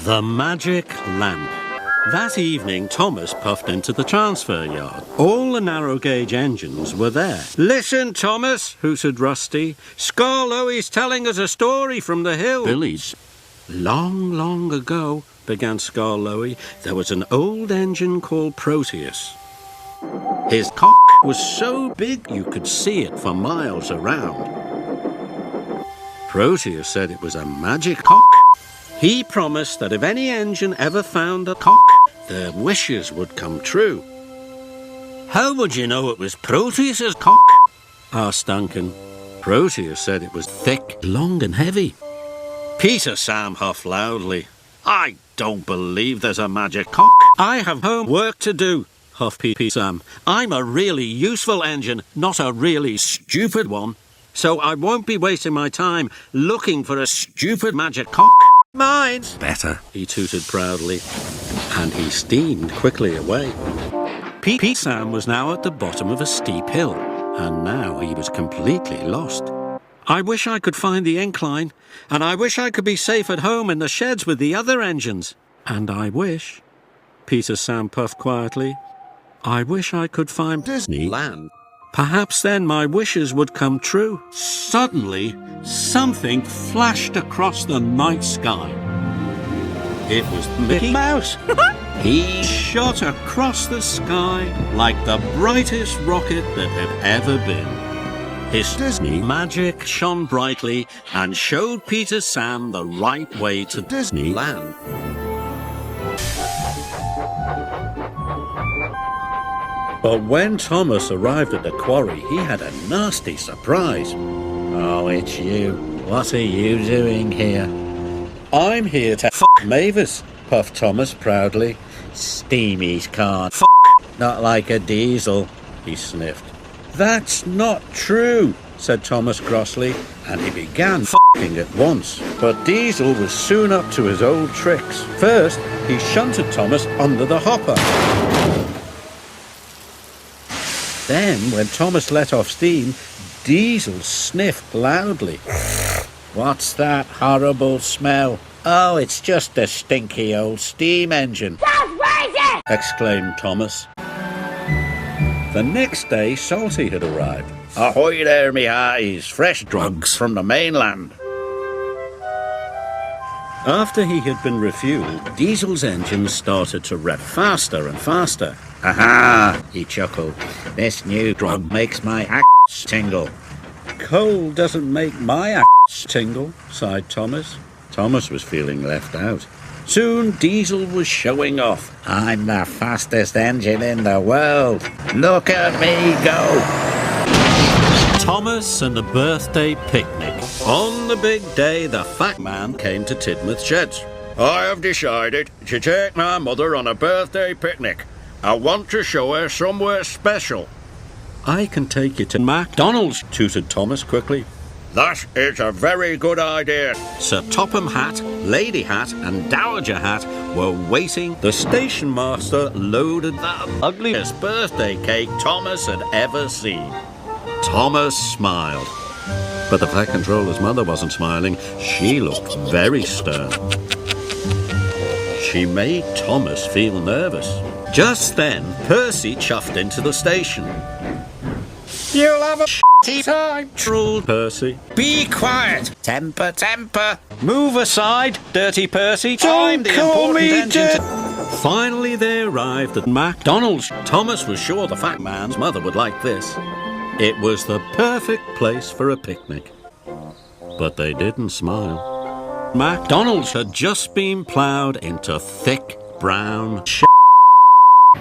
The magic lamp. That evening, Thomas puffed into the transfer yard. All the narrow gauge engines were there. "Listen, Thomas," hooted Rusty. "Scarloey's telling us a story from the hill." Billy's. "Long, long ago," began Scarloey, "there was an old engine called Proteus. His cock was so big you could see it for miles around. Proteus said it was a magic cock. He promised that if any engine ever found a cock, their wishes would come true." "How would you know it was Proteus's cock?" asked Duncan. "Proteus said it was thick, long and heavy." Peter Sam huffed loudly. "I don't believe there's a magic cock. I have homework to do," huffed Peter Sam. "I'm a really useful engine, not a really stupid one. So I won't be wasting my time looking for a stupid magic cock. Mine's better," he tooted proudly, and he steamed quickly away. Pete Sam was now at the bottom of a steep hill, and now he was completely lost. "I wish I could find the incline, and I wish I could be safe at home in the sheds with the other engines. And I wish," Peter Sam puffed quietly, "I wish I could find Disneyland. Perhaps then my wishes would come true." Suddenly, something flashed across the night sky. It was Mickey Mouse. He shot across the sky like the brightest rocket that had ever been. His Disney magic shone brightly and showed Peter Sam the right way to Disneyland. But when Thomas arrived at the quarry, he had a nasty surprise. "Oh, it's you. What are you doing here?" "I'm here to f*** Mavis," puffed Thomas proudly. "Steamy's can't f***, not like a diesel," he sniffed. "That's not true," said Thomas crossly, and he began f***ing at once. But Diesel was soon up to his old tricks. First, he shunted Thomas under the hopper. Then, when Thomas let off steam, Diesel sniffed loudly. "What's that horrible smell?" "Oh, it's just a stinky old steam engine," exclaimed Thomas. The next day, Salty had arrived. "Ahoy there, me hearties, fresh drugs from the mainland." After he had been refueled, Diesel's engine started to rev faster and faster. "Aha!" he chuckled. "This new drug makes my axe tingle." "Coal doesn't make my axe tingle," sighed Thomas. Thomas was feeling left out. Soon Diesel was showing off. "I'm the fastest engine in the world. Look at me go!" Thomas and the birthday picnic. On the big day, the fat man came to Tidmouth Sheds. "I have decided to take my mother on a birthday picnic. I want to show her somewhere special." "I can take you to McDonald's," tooted Thomas quickly. "That is a very good idea." Sir Topham Hatt, Lady Hat and Dowager Hat were waiting. The station master loaded the ugliest birthday cake Thomas had ever seen. Thomas smiled. But the Fat Controller's mother wasn't smiling. She looked very stern. She made Thomas feel nervous. Just then, Percy chuffed into the station. "You'll have a shitty time," drawled Percy. "Be quiet! Temper, temper! Move aside, Dirty Percy! I'm the important engine." Finally, they arrived at McDonald's. Thomas was sure the fat man's mother would like this. It was the perfect place for a picnic. But they didn't smile. McDonald's had just been ploughed into thick brown shit.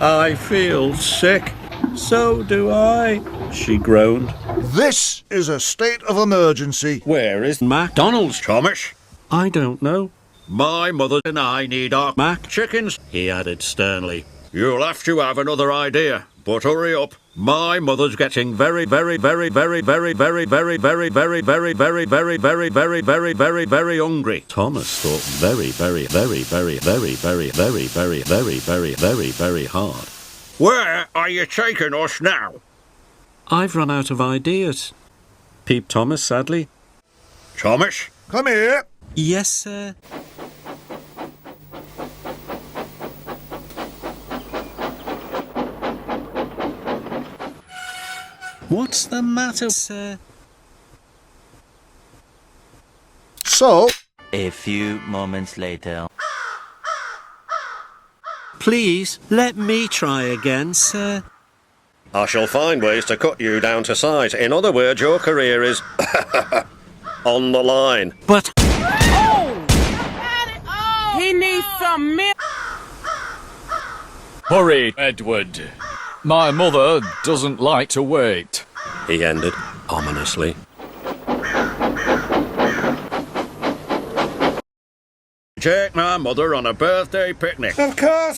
"I feel sick." "So do I," she groaned. "This is a state of emergency." "Where is McDonald's, Thomas?" "I don't know." "My mother and I need our mac chickens," he added sternly. "You'll have to have another idea, but hurry up. My mother's getting very, very, very, very, very, very, very, very, very, very, very, very, very, very, very, very, very hungry." Thomas thought very, very, very, very, very, very, very, very, very, very, very, very hard. "Where are you taking us now?" "I've run out of ideas," peeped Thomas sadly. "Thomas?" Come here. "Yes, sir." What's the matter, sir? So, A few moments later. Please, let me try again, sir. I shall find ways to cut you down to size. In other words, your career is on the line. But He needs some milk. Hurry, Edward. My mother doesn't like to wait. He ended ominously. Take my mother on a birthday picnic. of course,